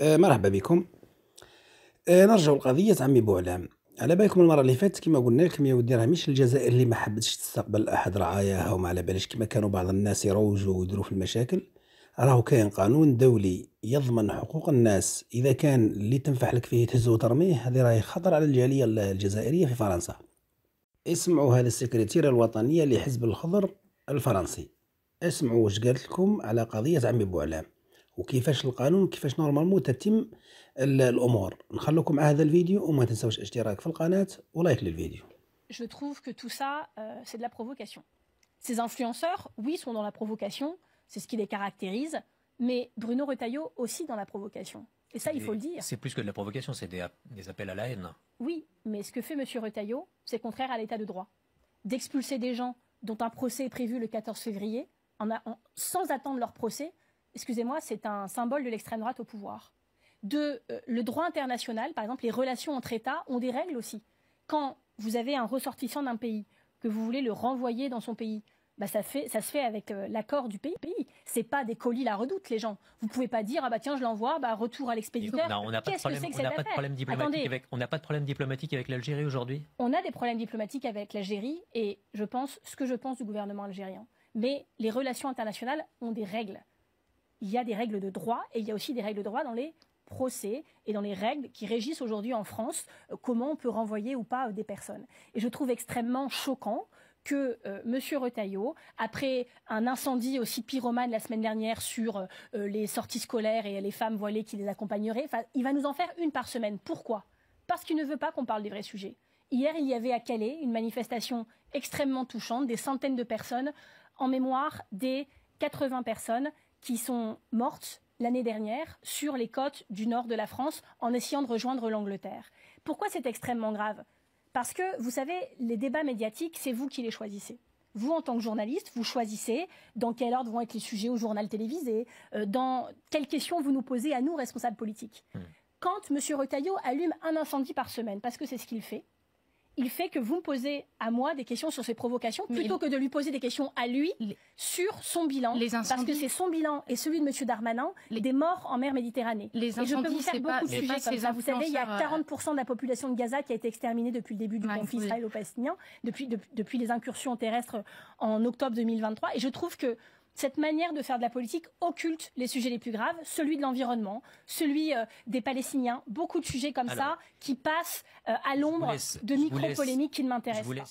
مرحبا بكم. نرجعوا لقضية عمي بوعلام. على بالكم المرة اللي فاتت كما قلنا لكم يا ودي راه مش الجزائر اللي ما حبتش تستقبل أحد رعاياها وما على باليش كما كانوا بعض الناس يروجوا ويديروا في المشاكل. راهو كاين قانون دولي يضمن حقوق الناس، إذا كان اللي تنفح لك فيه تهزه وترميه هذه راهي خطر على الجالية الجزائرية في فرنسا. اسمعوا هذا السكرتيرة الوطنية لحزب الخضر الفرنسي، اسمعوا واش قالت لكم على قضية عمي بوعلام وكيفاش القانون كيفاش نورمالمون تتم الأمور. نخلوكم مع هذا الفيديو وما تنسوش الاشتراك في القناة ولايك للفيديو. Je trouve que tout ça, c'est de la provocation. Ces influenceurs, oui, sont dans la provocation, c'est ce qui les caractérise, mais Bruno Retailleau aussi dans la provocation. Et ça, il faut le dire. C'est plus que de la provocation, c'est des appels à la haine. Oui, mais ce que fait M. Retailleau, c'est contraire à l'état de droit. D'expulser des gens dont un procès est prévu le 14 février, sans attendre leur procès, excusez-moi, c'est un symbole de l'extrême droite au pouvoir. Le droit international, par exemple, les relations entre États ont des règles aussi. Quand vous avez un ressortissant d'un pays, que vous voulez le renvoyer dans son pays, bah ça se fait avec l'accord du pays. C'est pas des colis la redoute, les gens. Vous pouvez pas dire, ah bah tiens, je l'envoie, bah retour à l'expéditeur. On n'a pas de problème diplomatique avec l'Algérie aujourd'hui. On a des problèmes diplomatiques avec l'Algérie et je pense ce que je pense du gouvernement algérien. Mais les relations internationales ont des règles. Il y a des règles de droit et il y a aussi des règles de droit dans les procès et dans les règles qui régissent aujourd'hui en France comment on peut renvoyer ou pas des personnes. Et je trouve extrêmement choquant que M. Retailleau, après un incendie aussi pyromane la semaine dernière sur les sorties scolaires et les femmes voilées qui les accompagneraient, il va nous en faire une par semaine. Pourquoi? Parce qu'il ne veut pas qu'on parle des vrais sujets. Hier, il y avait à Calais une manifestation extrêmement touchante, des centaines de personnes en mémoire des 80 personnes qui sont mortes l'année dernière sur les côtes du nord de la France en essayant de rejoindre l'Angleterre. Pourquoi c'est extrêmement grave? Parce que, vous savez, les débats médiatiques, c'est vous qui les choisissez. Vous, en tant que journaliste, vous choisissez dans quel ordre vont être les sujets au journal télévisé, dans quelles questions vous nous posez à nous, responsables politiques. Quand M. Retailleau allume un incendie par semaine, parce que c'est ce qu'il fait que vous me posez à moi des questions sur ses provocations, plutôt que de lui poser des questions à lui sur son bilan. Parce que c'est son bilan et celui de M. Darmanin, des morts en mer Méditerranée. Et je peux vous faire beaucoup de sujets comme ça. Vous savez, il y a 40% de la population de Gaza qui a été exterminée depuis le début du conflit israélo-palestinien, depuis les incursions terrestres en octobre 2023. Et je trouve que cette manière de faire de la politique occulte les sujets les plus graves, celui de l'environnement, celui des Palestiniens, beaucoup de sujets comme ça qui passent à l'ombre de micro-polémiques qui ne m'intéressent pas.